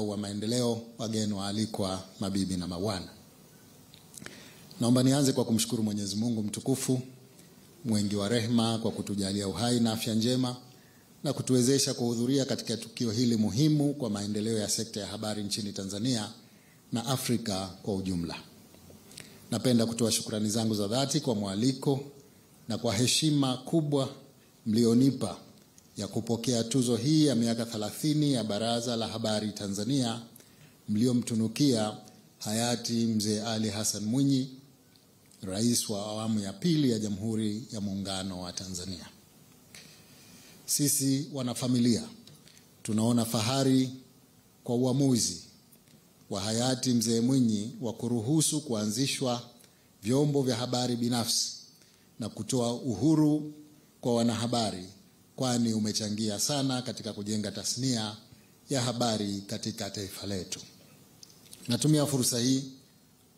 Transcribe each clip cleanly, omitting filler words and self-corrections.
wa maendeleo, wageni waalikwa, mabibi na mabwana. Naomba nianze kwa kumshukuru Mwenyezi Mungu mtukufu, mwingi wa rehema, kwa kutujalia uhai na afya njema na kutuwezesha kuhudhuria katika tukio hili muhimu kwa maendeleo ya sekta ya habari nchini Tanzania na Afrika kwa ujumla. Napenda kutoa shukrani zangu za dhati kwa mwaliko na kwa heshima kubwa mlionipa ya kupokea tuzo hii ya miaka 30 ya Baraza la Habari Tanzania, mliomtunukia hayati Mzee Ali Hassan Mwinyi, Rais wa awamu ya pili ya Jamhuri ya Muungano wa Tanzania. Sisi wanafamilia tunaona fahari kwa uamuzi wa hayati Mzee Mwinyi wa kuruhusu kuanzishwa vyombo vya habari binafsi na kutoa uhuru kwa wanahabari, kwani umechangia sana katika kujenga tasnia ya habari katika taifa letu. Natumia fursa hii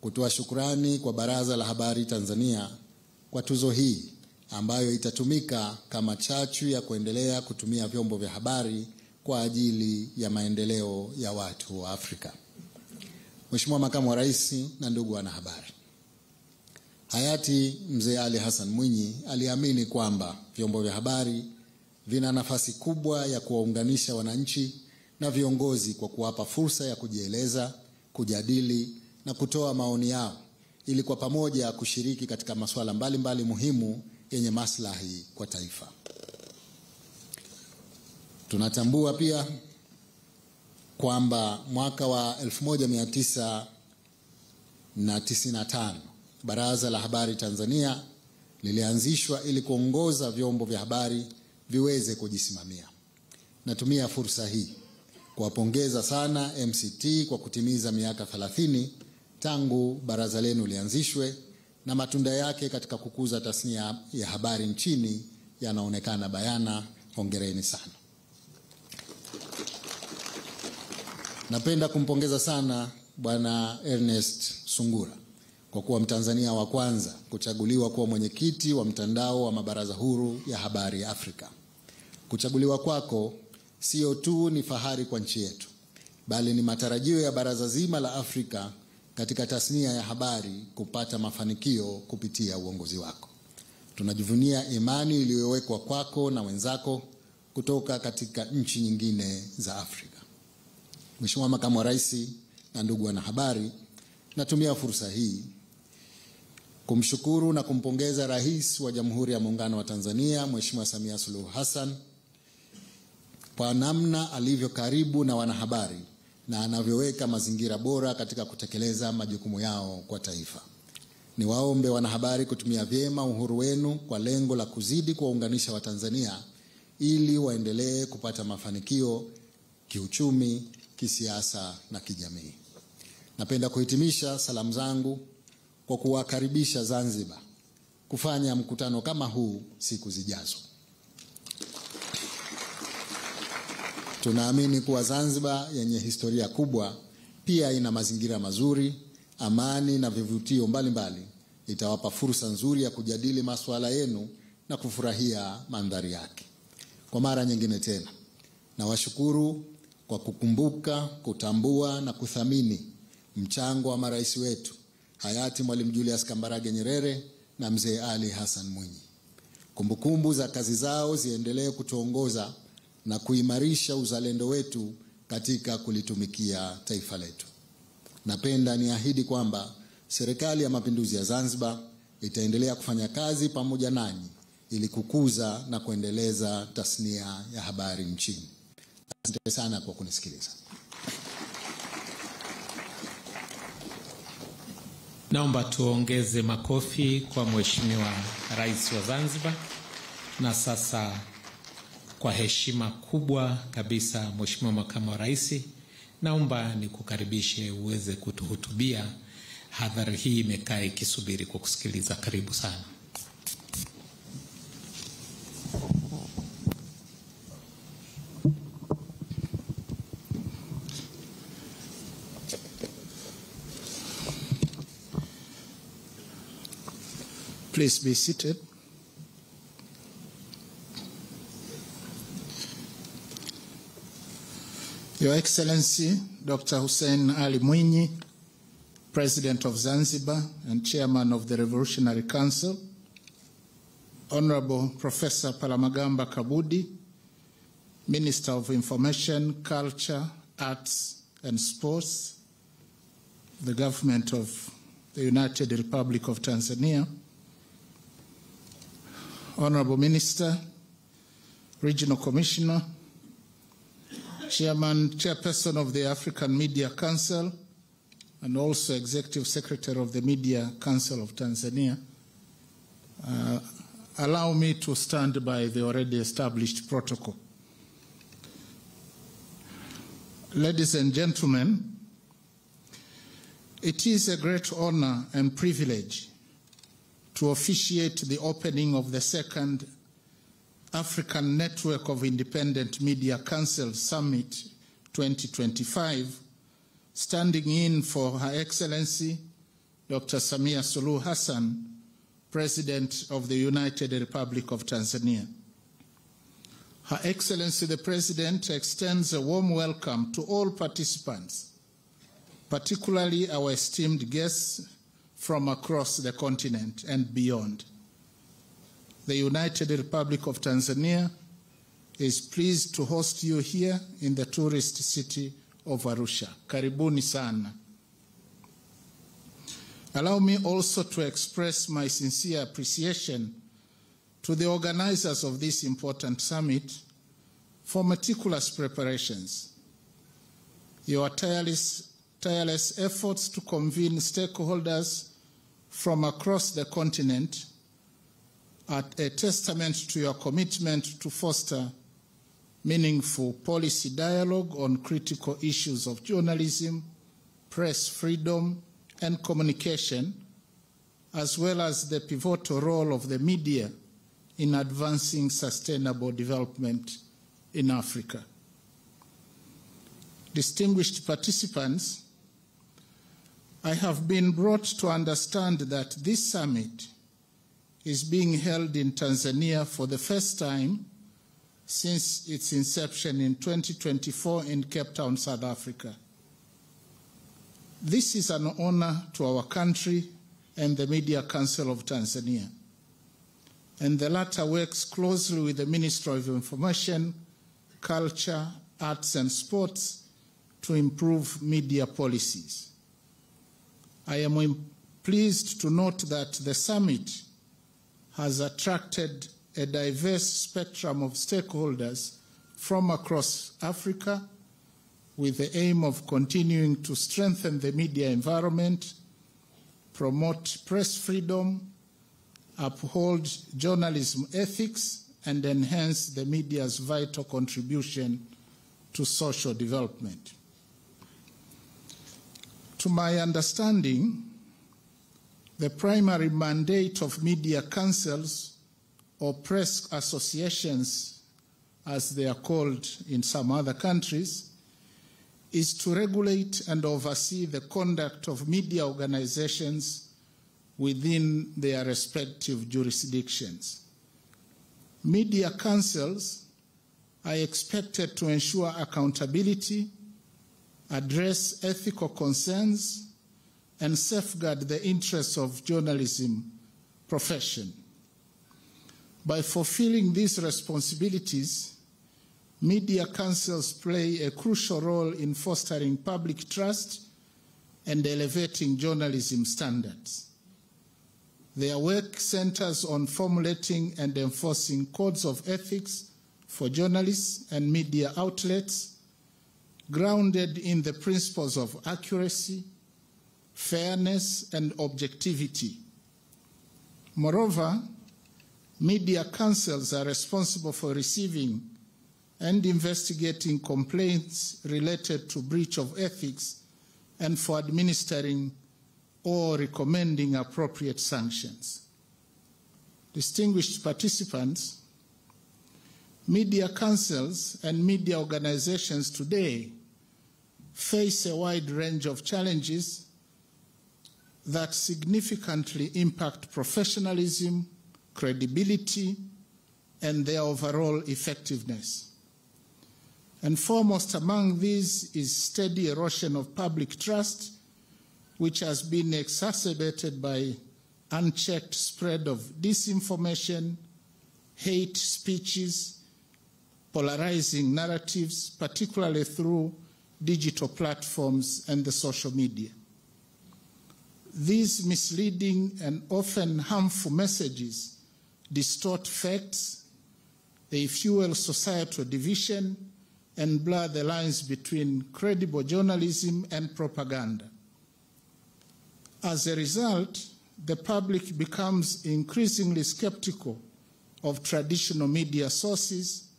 kutoa shukrani kwa Baraza la Habari Tanzania kwa tuzo hii ambayo itatumika kama chachu ya kuendelea kutumia vyombo vya habari kwa ajili ya maendeleo ya watu wa Afrika. Mheshimiwa Makamu wa Rais na ndugu wanahabari, hayati Mzee Ali Hassan Mwinyi aliamini kwamba vyombo vya habari vina nafasi kubwa ya kuwaunganisha wananchi na viongozi kwa kuwapa fursa ya kujieleza, kujadili na kutoa maoni yao ili kwa pamoja kushiriki katika masuala mbalimbali muhimu yenye maslahi kwa taifa. Tunatambua pia kwamba mwaka wa 1995 Baraza la Habari Tanzania lilianzishwa ili kuongoza vyombo vya habari viweze kujisimamia. Natumia fursa hii kuwapongeza sana MCT kwa kutimiza miaka 30 tangu baraza lenu lianzishwe, na matunda yake katika kukuza tasnia ya habari nchini yanaonekana bayana. Hongereni sana. Napenda kumpongeza sana Bwana Ernest Sungura kwa kuwa Mtanzania wa kwanza kuchaguliwa kuwa mwenyekiti wa mtandao wa Mabaraza huru ya habari Afrika. Kuchaguliwa kwako sio tu ni fahari kwa nchi yetu, bali ni matarajio ya baraza zima la Afrika katika tasnia ya habari kupata mafanikio kupitia uongozi wako. Tunajivunia imani iliyowekwa kwako na wenzako kutoka katika nchi nyingine za Afrika. Mheshimiwa Makamu wa Rais na ndugu wanahabari, natumia fursa hii kumshukuru na kumpongeza Rais wa Jamhuri ya Muungano wa Tanzania, Mheshimiwa Samia Suluhu Hassan, kwa namna alivyo karibu na wanahabari na anavyoweka mazingira bora katika kutekeleza majukumu yao kwa taifa. Niwaombe wanahabari kutumia vyema uhuru wenu kwa lengo la kuzidi kuwaunganisha Watanzania ili waendelee kupata mafanikio kiuchumi, kisiasa na kijamii. Napenda kuhitimisha salamu zangu kwa kuwakaribisha Zanzibar kufanya mkutano kama huu siku zijazo. Tunaamini kuwa Zanzibar yenye historia kubwa pia ina mazingira mazuri, amani na vivutio mbalimbali. Itawapa fursa nzuri ya kujadili masuala yenu na kufurahia mandhari yake. Kwa mara nyingine tena, nawashukuru kwa kukumbuka, kutambua na kuthamini mchango wa marais wetu hayati Mwalimu Julius Kambarage Nyerere na Mzee Ali Hassan Mwinyi. Kumbukumbu za kazi zao ziendelee kutuongoza na kuimarisha uzalendo wetu katika kulitumikia taifa letu. Napenda niahidi kwamba Serikali ya Mapinduzi ya Zanzibar itaendelea kufanya kazi pamoja nanyi ili kukuza na kuendeleza tasnia ya habari nchini. Asante sana kwa kunisikiliza. Naomba tuongeze makofi kwa Mheshimiwa Rais wa Zanzibar. Na sasa kwa heshima kubwa kabisa, Mheshimiwa Makamu wa Rais, naomba nikukaribishe uweze kutuhutubia. Hadhara hii imekaa ikisubiri kwa kusikiliza. Karibu sana. Please be seated. Your Excellency, Dr. Hussein Ali Mwinyi, President of Zanzibar and Chairman of the Revolutionary Council, Honorable Professor Palamagamba Kabudi, Minister of Information, Culture, Arts and Sports, the Government of the United Republic of Tanzania, Honorable Minister, Regional Commissioner, Chairperson of the African Media Council, and also Executive Secretary of the Media Council of Tanzania, allow me to stand by the already established protocol. Ladies and gentlemen, it is a great honor and privilege to officiate the opening of the second African Network of Independent Media Council Summit 2025, standing in for Her Excellency Dr. Samia Suluhu Hassan, President of the United Republic of Tanzania. Her Excellency the President extends a warm welcome to all participants, particularly our esteemed guests from across the continent and beyond. The United Republic of Tanzania is pleased to host you here in the tourist city of Arusha. Karibuni sana. Allow me also to express my sincere appreciation to the organizers of this important summit for meticulous preparations. Your tireless efforts to convene stakeholders from across the continent are a testament to your commitment to foster meaningful policy dialogue on critical issues of journalism, press freedom, and communication, as well as the pivotal role of the media in advancing sustainable development in Africa. Distinguished participants, I have been brought to understand that this summit is being held in Tanzania for the first time since its inception in 2024 in Cape Town, South Africa. This is an honor to our country and the Media Council of Tanzania, and the latter works closely with the Ministry of Information, Culture, Arts and Sports to improve media policies. I am pleased to note that the summit has attracted a diverse spectrum of stakeholders from across Africa with the aim of continuing to strengthen the media environment, promote press freedom, uphold journalism ethics, and enhance the media's vital contribution to social development. To my understanding, the primary mandate of media councils or press associations, as they are called in some other countries, is to regulate and oversee the conduct of media organizations within their respective jurisdictions. Media councils are expected to ensure accountability, address ethical concerns, and safeguard the interests of journalism profession. By fulfilling these responsibilities, media councils play a crucial role in fostering public trust and elevating journalism standards. Their work centers on formulating and enforcing codes of ethics for journalists and media outlets, grounded in the principles of accuracy, fairness, and objectivity. Moreover, media councils are responsible for receiving and investigating complaints related to breach of ethics and for administering or recommending appropriate sanctions. Distinguished participants, media councils and media organizations today face a wide range of challenges that significantly impact professionalism, credibility, and their overall effectiveness. And foremost among these is steady erosion of public trust, which has been exacerbated by unchecked spread of disinformation, hate speeches, polarizing narratives, particularly through digital platforms and the social media. These misleading and often harmful messages distort facts, they fuel societal division, and blur the lines between credible journalism and propaganda. As a result, the public becomes increasingly skeptical of traditional media sources,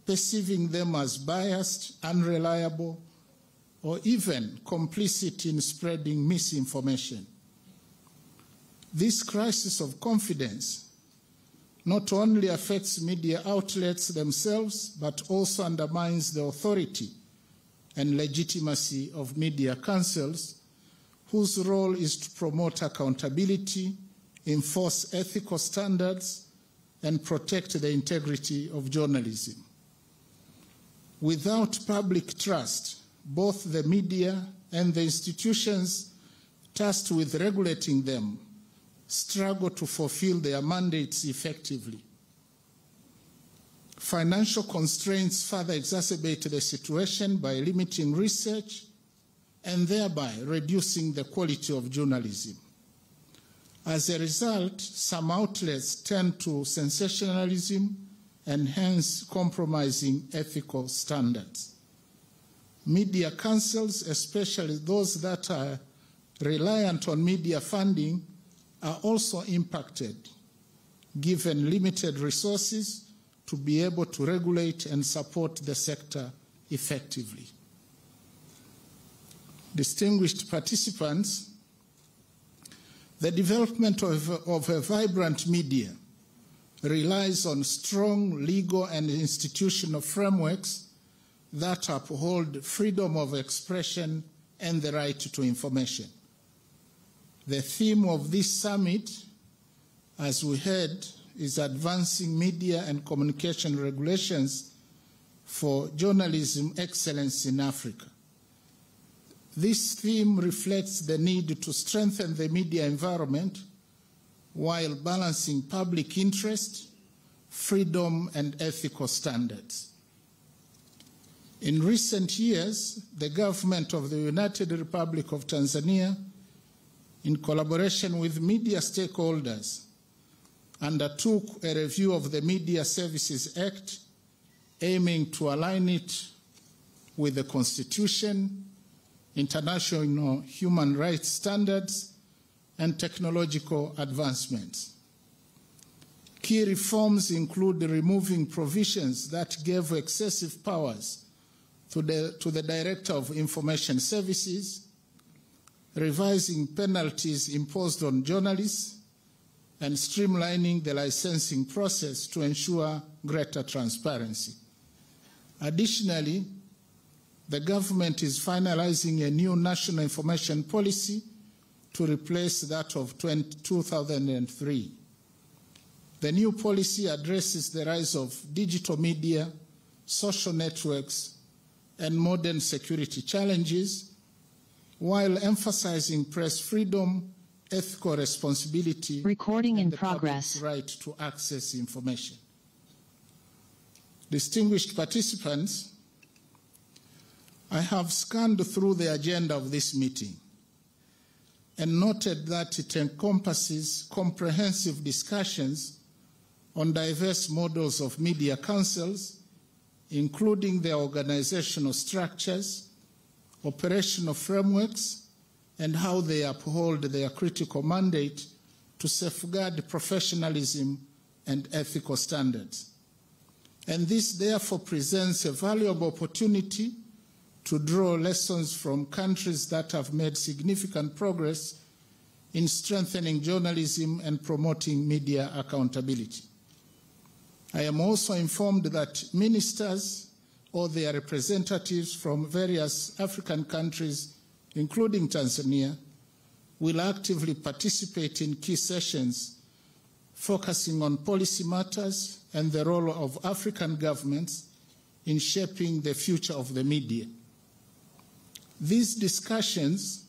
perceiving them as biased, unreliable, or even complicit in spreading misinformation. This crisis of confidence not only affects media outlets themselves, but also undermines the authority and legitimacy of media councils, whose role is to promote accountability, enforce ethical standards, and protect the integrity of journalism. Without public trust, both the media and the institutions tasked with regulating them struggle to fulfill their mandates effectively. Financial constraints further exacerbate the situation by limiting research and thereby reducing the quality of journalism. As a result, some outlets tend to sensationalism and hence compromising ethical standards. Media councils, especially those that are reliant on media funding, are also impacted, given limited resources to be able to regulate and support the sector effectively. Distinguished participants, the development of a vibrant media relies on strong legal and institutional frameworks that uphold freedom of expression and the right to information. The theme of this summit, as we heard, is advancing media and communication regulations for journalism excellence in Africa. This theme reflects the need to strengthen the media environment while balancing public interest, freedom, and ethical standards. In recent years, the government of the United Republic of Tanzania, in collaboration with media stakeholders, undertook a review of the Media Services Act, aiming to align it with the Constitution, international human rights standards, and technological advancements. Key reforms include removing provisions that gave excessive powers to the Director of Information Services, revising penalties imposed on journalists, and streamlining the licensing process to ensure greater transparency. Additionally, the government is finalizing a new national information policy to replace that of 2003. The new policy addresses the rise of digital media, social networks, and modern security challenges, while emphasizing press freedom, ethical responsibility, and the public's right to access information. Distinguished participants, I have scanned through the agenda of this meeting and noted that it encompasses comprehensive discussions on diverse models of media councils, including their organizational structures, operational frameworks, and how they uphold their critical mandate to safeguard professionalism and ethical standards. And this therefore presents a valuable opportunity to draw lessons from countries that have made significant progress in strengthening journalism and promoting media accountability. I am also informed that ministers or their representatives from various African countries, including Tanzania, will actively participate in key sessions focusing on policy matters and the role of African governments in shaping the future of the media. These discussions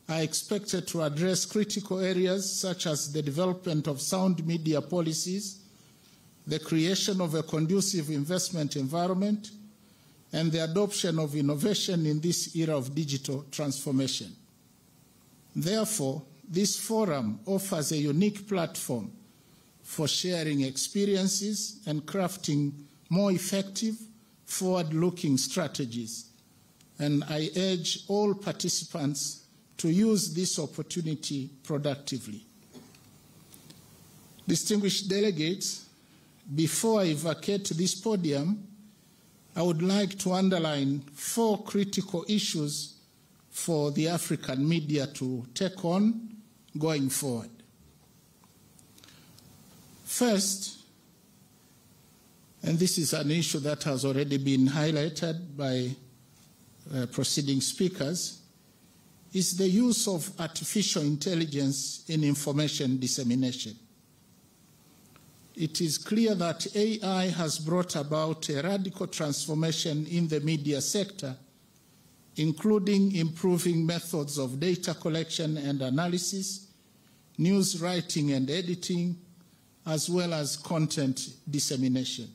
are expected to address critical areas such as the development of sound media policies, the creation of a conducive investment environment, and the adoption of innovation in this era of digital transformation. Therefore, this forum offers a unique platform for sharing experiences and crafting more effective, forward-looking strategies. And I urge all participants to use this opportunity productively. Distinguished delegates, before I vacate this podium, I would like to underline 4 critical issues for the African media to take on going forward. First, and this is an issue that has already been highlighted by preceding speakers, is the use of artificial intelligence in information dissemination. It is clear that AI has brought about a radical transformation in the media sector, including improving methods of data collection and analysis, news writing and editing, as well as content dissemination.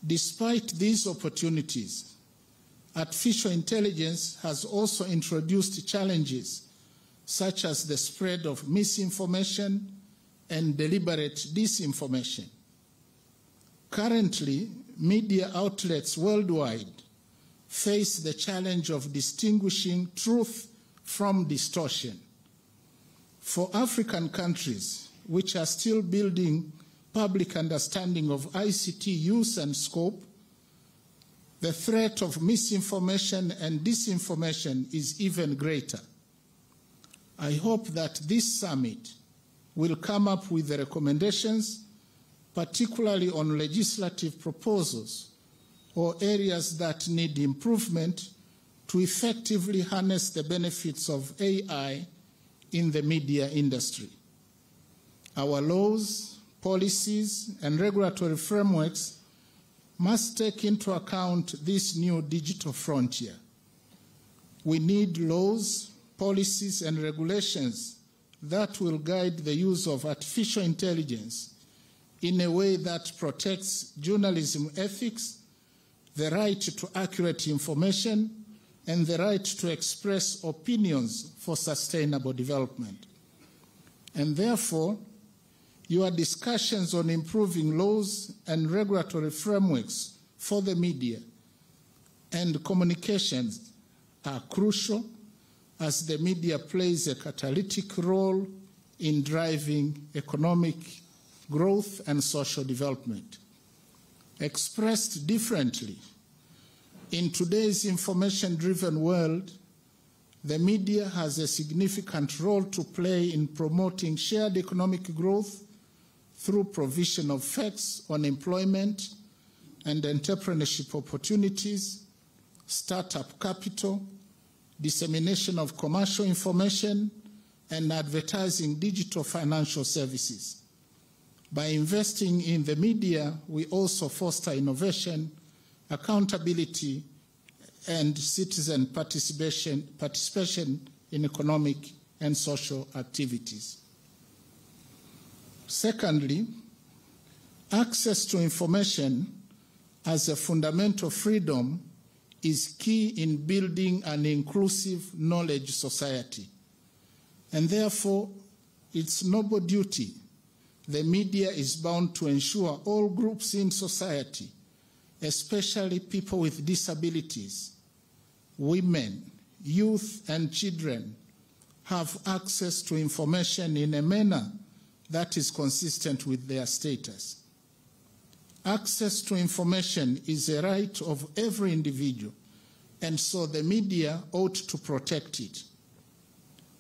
Despite these opportunities, artificial intelligence has also introduced challenges such as the spread of misinformation and deliberate disinformation. Currently, media outlets worldwide face the challenge of distinguishing truth from distortion. For African countries, which are still building public understanding of ICT use and scope, the threat of misinformation and disinformation is even greater. I hope that this summit will come up with the recommendations, particularly on legislative proposals or areas that need improvement to effectively harness the benefits of AI in the media industry. Our laws, policies, and regulatory frameworks must take into account this new digital frontier. We need laws, policies, and regulations that will guide the use of artificial intelligence in a way that protects journalism ethics, the right to accurate information, and the right to express opinions for sustainable development. And therefore, your discussions on improving laws and regulatory frameworks for the media and communications are crucial, as the media plays a catalytic role in driving economic growth and social development. Expressed differently, in today's information-driven world, the media has a significant role to play in promoting shared economic growth through provision of facts on employment and entrepreneurship opportunities, startup capital, dissemination of commercial information, and advertising digital financial services. By investing in the media, we also foster innovation, accountability, and citizen participation in economic and social activities. Secondly, access to information as a fundamental freedom is key in building an inclusive knowledge society. And therefore, it's noble duty the media is bound to ensure all groups in society, especially people with disabilities, women, youth, and children, have access to information in a manner that is consistent with their status. Access to information is a right of every individual, and so the media ought to protect it.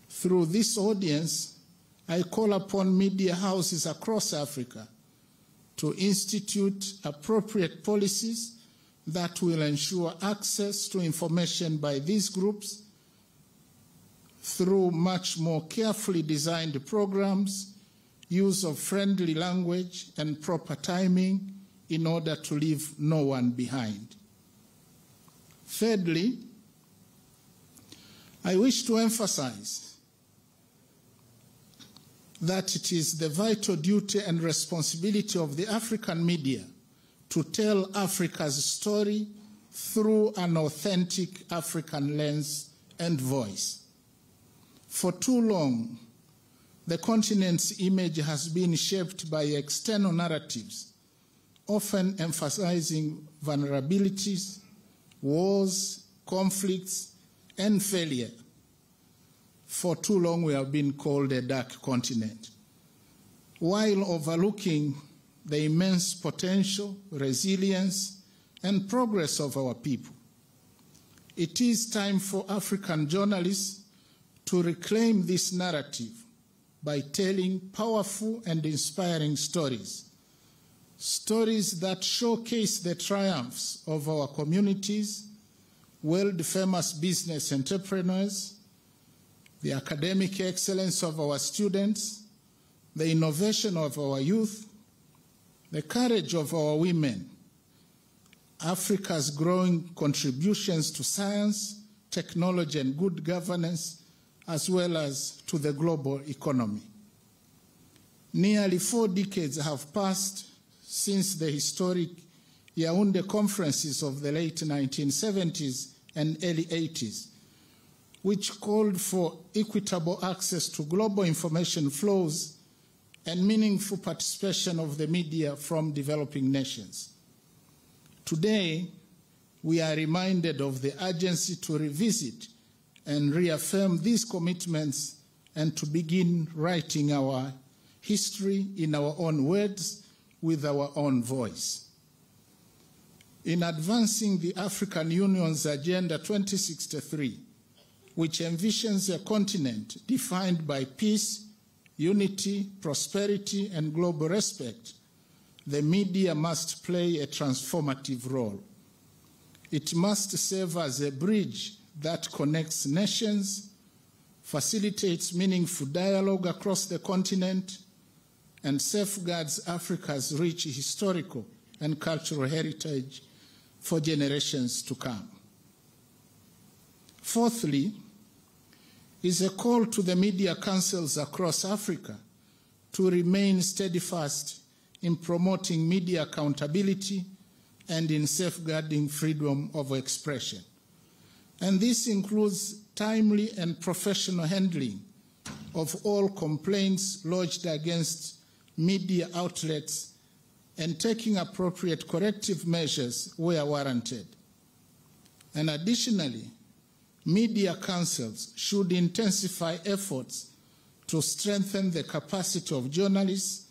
Through this audience, I call upon media houses across Africa to institute appropriate policies that will ensure access to information by these groups through much more carefully designed programs, use of friendly language, and proper timing in order to leave no one behind. Thirdly, I wish to emphasize that it is the vital duty and responsibility of the African media to tell Africa's story through an authentic African lens and voice. For too long, the continent's image has been shaped by external narratives, often emphasizing vulnerabilities, wars, conflicts, and failure. For too long, we have been called a dark continent, while overlooking the immense potential, resilience, and progress of our people. It is time for African journalists to reclaim this narrative by telling powerful and inspiring stories, stories that showcase the triumphs of our communities, world-famous business entrepreneurs, the academic excellence of our students, the innovation of our youth, the courage of our women, Africa's growing contributions to science, technology, and good governance, as well as to the global economy. Nearly 4 decades have passed since the historic Yaoundé conferences of the late 1970s and early 80s, which called for equitable access to global information flows and meaningful participation of the media from developing nations. Today, we are reminded of the urgency to revisit and reaffirm these commitments and to begin writing our history in our own words with our own voice. In advancing the African Union's Agenda 2063, which envisions a continent defined by peace, unity, prosperity, and global respect, the media must play a transformative role. It must serve as a bridge that connects nations, facilitates meaningful dialogue across the continent, and safeguards Africa's rich historical and cultural heritage for generations to come. Fourthly, is a call to the media councils across Africa to remain steadfast in promoting media accountability and in safeguarding freedom of expression. And this includes timely and professional handling of all complaints lodged against media outlets and taking appropriate corrective measures where warranted. And additionally, media councils should intensify efforts to strengthen the capacity of journalists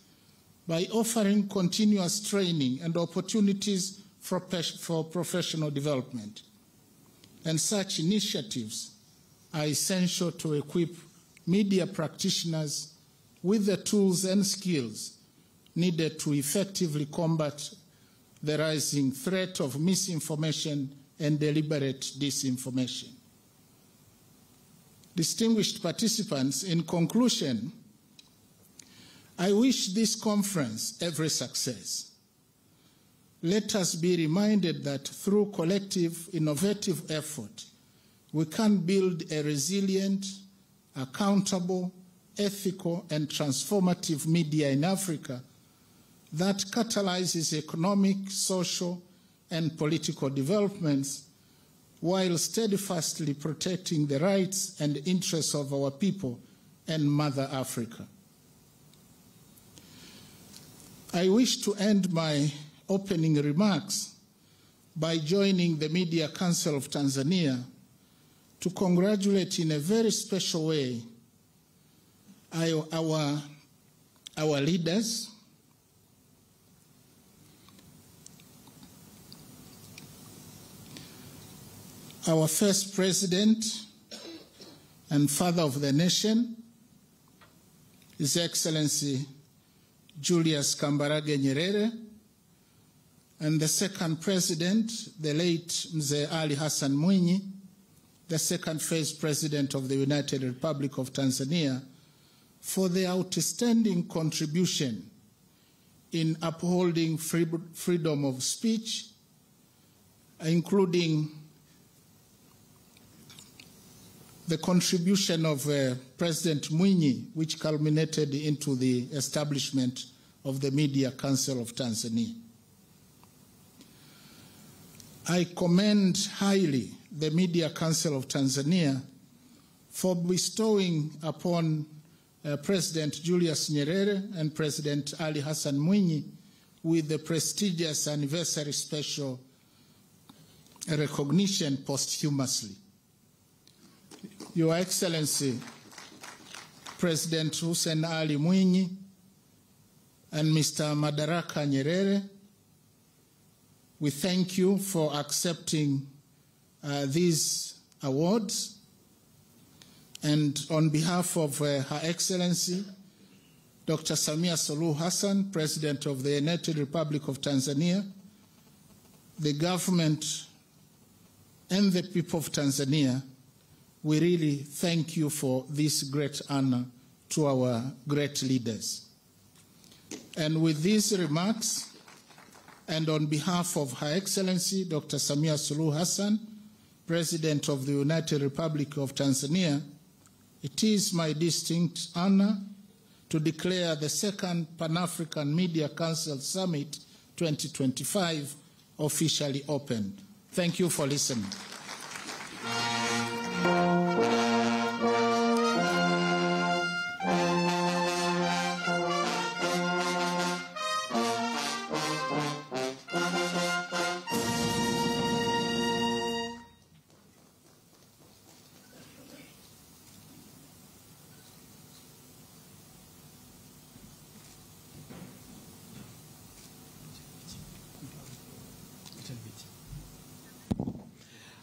by offering continuous training and opportunities for professional development. And such initiatives are essential to equip media practitioners with the tools and skills needed to effectively combat the rising threat of misinformation and deliberate disinformation. Distinguished participants, in conclusion, I wish this conference every success. Let us be reminded that through collective, innovative effort, we can build a resilient, accountable, ethical, and transformative media in Africa that catalyzes economic, social, and political developments while steadfastly protecting the rights and interests of our people and Mother Africa. I wish to end my opening remarks by joining the Media Council of Tanzania to congratulate in a very special way our leaders, our first president and father of the nation, His Excellency Julius Kambarage Nyerere, and the second president, the late Mzee Ali Hassan Mwinyi, the second first president of the United Republic of Tanzania, for their outstanding contribution in upholding freedom of speech, including the contribution of President Mwinyi, which culminated into the establishment of the Media Council of Tanzania. I commend highly the Media Council of Tanzania for bestowing upon President Julius Nyerere and President Ali Hassan Mwinyi with the prestigious anniversary special recognition posthumously. Your Excellency, President Hussein Ali Mwinyi and Mr. Madaraka Nyerere, we thank you for accepting these awards. And on behalf of Her Excellency, Dr. Samia Suluhu Hassan, President of the United Republic of Tanzania, the government and the people of Tanzania, we really thank you for this great honor to our great leaders. And with these remarks, and on behalf of Her Excellency, Dr. Samia Suluhu Hassan, President of the United Republic of Tanzania, it is my distinct honor to declare the second Pan-African Media Council Summit 2025 officially open. Thank you for listening.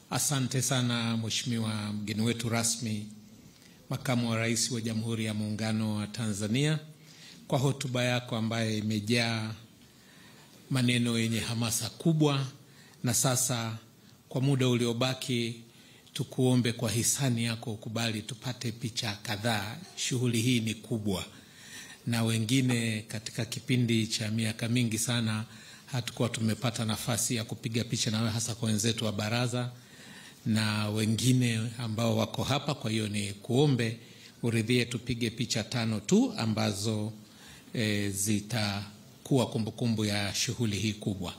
Asante sana Mheshimiwa mgeni wetu rasmi, Makamu wa Rais wa Jamhuri ya Muungano wa Tanzania, kwa hotuba yako ambayo imejaa maneno yenye hamasa kubwa. Na sasa kwa muda uliobaki tukuombe kwa hisani yako ukubali tupate picha kadhaa. Shughuli hii ni kubwa, na wengine katika kipindi cha miaka mingi sana hatukuwa tumepata nafasi ya kupiga picha nawe, hasa kwa wenzetu wa baraza na wengine ambao wako hapa. Kwa hiyo ni kuombe uridhie tupige picha 5 tu ambazo zitakuwa kumbukumbu ya shughuli hii kubwa.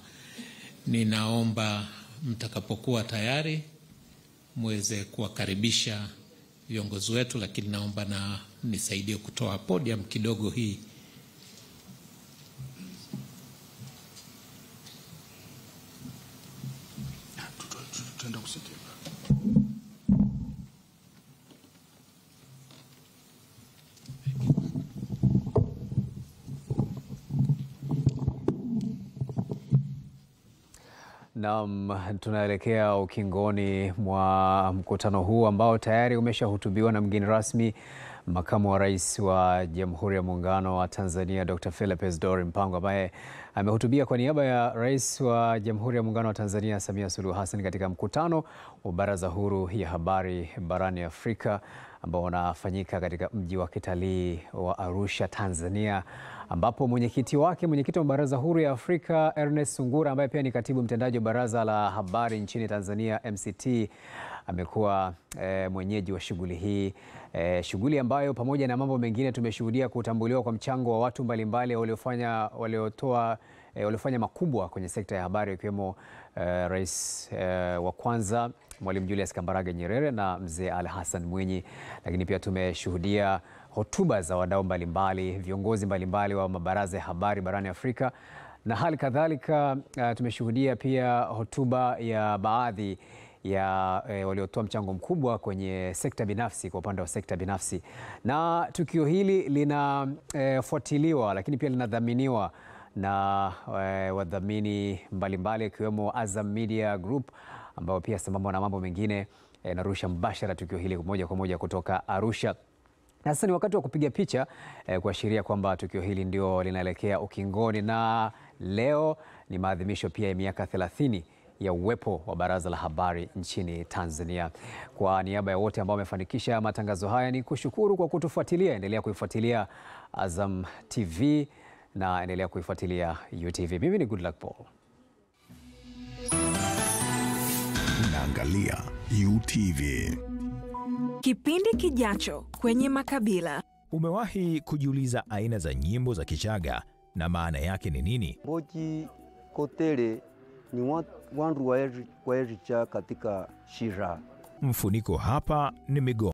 Ninaomba mtakapokuwa tayari muweze kuwakaribisha viongozi wetu, lakini naomba na nisaidie kutoa podium kidogo hii. Naam, tunaelekea ukingoni mwa mkutano huu ambao tayari umeshahutubiwa na mgeni rasmi, Makamu wa Rais wa Jamhuri ya Muungano wa Tanzania Dr. Philip Mpango, ambaye amehutubia kwa niaba ya Rais wa Jamhuri ya Muungano wa Tanzania Samia Suluhu Hassan katika mkutano wa Baraza Huru ya Habari barani Afrika ambao unafanyika katika mji wa kitalii wa Arusha, Tanzania, ambapo mwenyekiti wa Baraza Huru ya Afrika Ernest Sungura, ambaye pia ni katibu mtendaji wa Baraza la Habari nchini Tanzania MCT, amekuwa mwenyeji wa shughuli hii, shughuli ambayo pamoja na mambo mengine tumeshuhudia kutambuliwa kwa mchango wa watu mbalimbali waliofanya makubwa kwenye sekta ya habari, ikiwemo Rais wa kwanza Mwalimu Julius Kambarage Nyerere na Mzee Ali Hassan Mwinyi. Lakini pia tumeshuhudia hotuba za wadau mbalimbali, viongozi mbalimbali wa mabaraza ya habari barani Afrika, na hali kadhalika tumeshuhudia pia hotuba ya baadhi ya waliotoa mchango mkubwa kwenye sekta binafsi, kwa upande wa sekta binafsi. Na tukio hili linafuatiliwa lakini pia linadhaminiwa na wadhamini mbalimbali ikiwemo Azam Media Group, ambao pia sambamba na mambo mengine narusha mbashara tukio hili moja kwa moja kutoka Arusha. Na sasa ni wakati wa kupiga picha kuashiria kwamba tukio hili ndio linaelekea ukingoni, na leo ni maadhimisho pia ya miaka 30 ya uwepo wa Baraza la Habari nchini Tanzania. Kwa niaba ya wote ambao wamefanikisha matangazo haya, ni kushukuru kwa kutufuatilia. Endelea kuifuatilia Azam TV na endelea kuifuatilia UTV. Mimi ni Goodluck Paul. Unaangalia UTV. Kipindi kijacho kwenye makabila. Umewahi kujiuliza aina za nyimbo za Kichaga na maana yake ni nini? Boji kotele ni wandu waericha katika shira. Mfuniko hapa ni migo